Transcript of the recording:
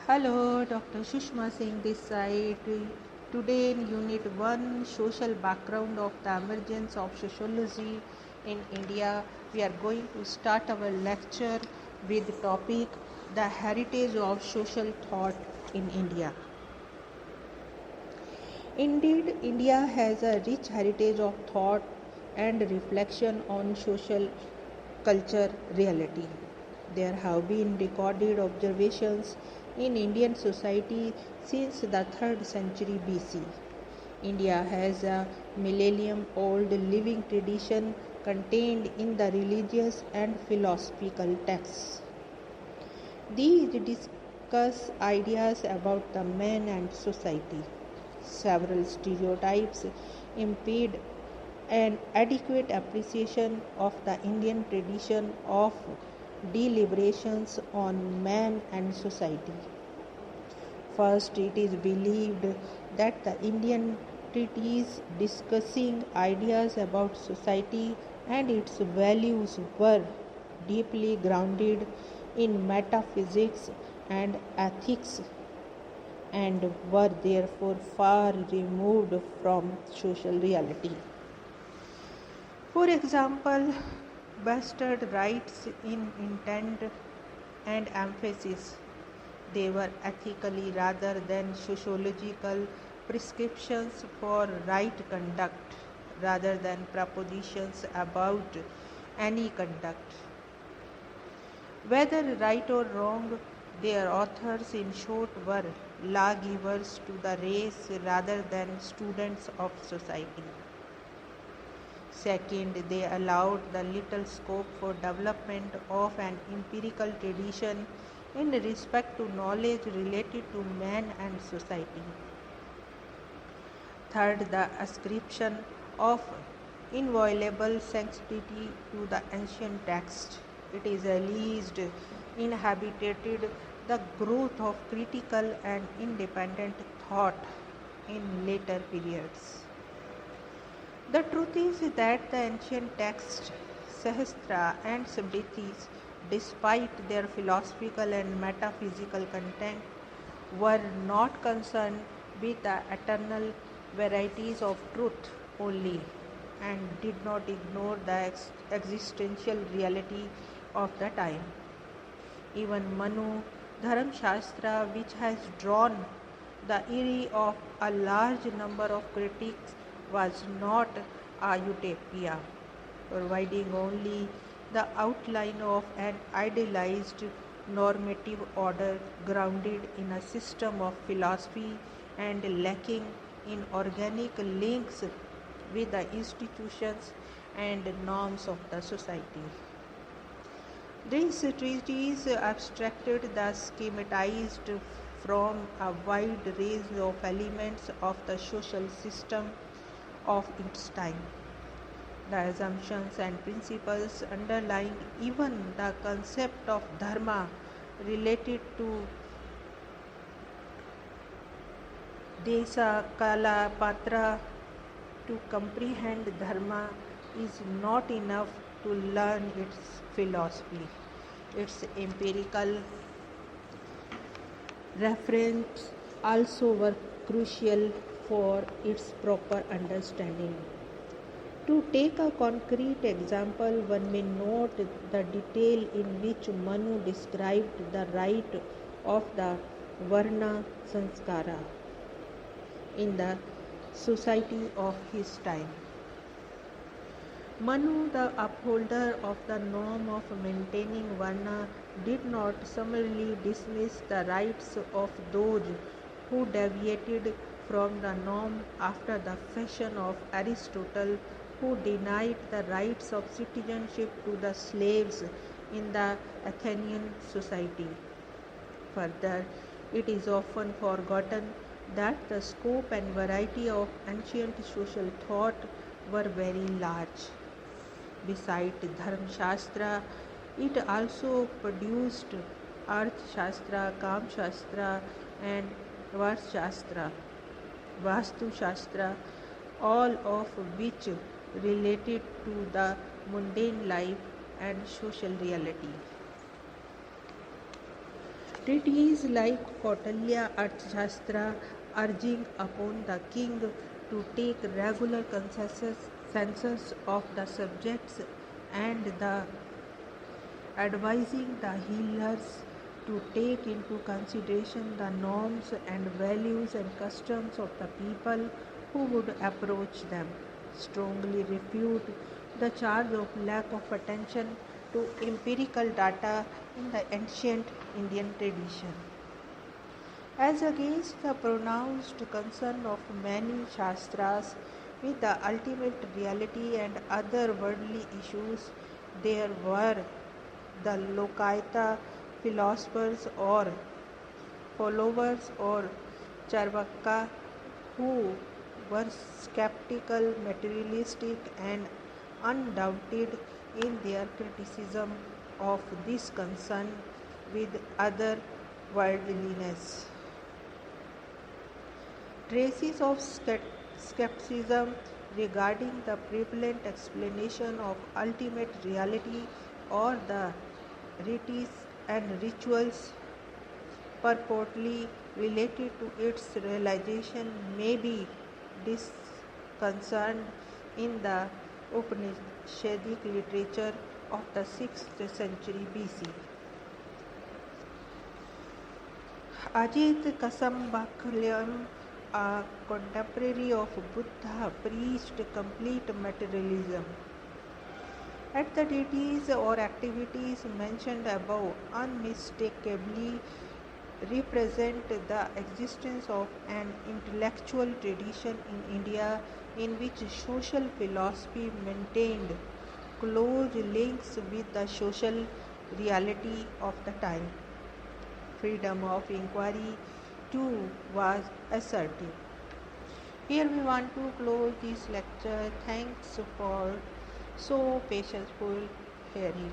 Hello, Dr. Sushma Singh this side. Today in Unit 1, Social Background of the Emergence of Sociology in India, we are going to start our lecture with the topic The Heritage of Social Thought in India. Indeed, India has a rich heritage of thought and reflection on social culture reality. There have been recorded observations in Indian society since the 3rd century BC. India has a millennium old living tradition contained in the religious and philosophical texts. These discuss ideas about the man and society. Several stereotypes impede an adequate appreciation of the Indian tradition of deliberations on man and society. First, it is believed that the Indian treatises discussing ideas about society and its values were deeply grounded in metaphysics and ethics and were therefore far removed from social reality. For example, vested rights in intent and emphasis. They were ethically rather than sociological prescriptions for right conduct rather than propositions about any conduct. Whether right or wrong, their authors in short were lawgivers to the race rather than students of society. Second, they allowed the little scope for development of an empirical tradition in respect to knowledge related to man and society. Third, the ascription of inviolable sanctity to the ancient text. It is alleged inhibited the growth of critical and independent thought in later periods. The truth is that the ancient texts, Sahastra and Smritis, despite their philosophical and metaphysical content, were not concerned with the eternal varieties of truth only and did not ignore the existential reality of the time. Even Manu Dharam Shastra, which has drawn the ire of a large number of critics, was not a utopia, providing only the outline of an idealized normative order grounded in a system of philosophy and lacking in organic links with the institutions and norms of the society. These treatises abstracted the schematized from a wide range of elements of the social system of its time. The assumptions and principles underlying even the concept of dharma related to Desa, Kala, Patra. To comprehend dharma is not enough to learn its philosophy. Its empirical reference also were crucial for its proper understanding. To take a concrete example, one may note the detail in which Manu described the rite of the Varna Sanskara in the society of his time. Manu, the upholder of the norm of maintaining Varna, did not summarily dismiss the rights of those who deviated from the norm after the fashion of Aristotle, who denied the rights of citizenship to the slaves in the Athenian society. Further, it is often forgotten that the scope and variety of ancient social thought were very large. Besides Dharma Shastra, it also produced Arth Shastra, Kam Shastra, and Varsh Shastra, Vastu Shastra, all of which related to the mundane life and social reality. Treaties like Kautilya Arthashastra urging upon the king to take regular census of the subjects and the advising the healers to take into consideration the norms and values and customs of the people who would approach them, strongly refute the charge of lack of attention to empirical data in the ancient Indian tradition. As against the pronounced concern of many Shastras with the ultimate reality and other worldly issues, there were the Lokayata philosophers or followers or Charvaka who were skeptical, materialistic, and undoubted in their criticism of this concern with other worldliness. Traces of skepticism regarding the prevalent explanation of ultimate reality or the rites and rituals purportedly related to its realization may be disconcerted in the Upanishadic literature of the 6th century BC. Ajit Kasambaklyam, a contemporary of Buddha, preached complete materialism. At the deities or activities mentioned above unmistakably represent the existence of an intellectual tradition in India in which social philosophy maintained close links with the social reality of the time. Freedom of inquiry too was asserted. Here we want to close this lecture. Thanks for so patientful hearing.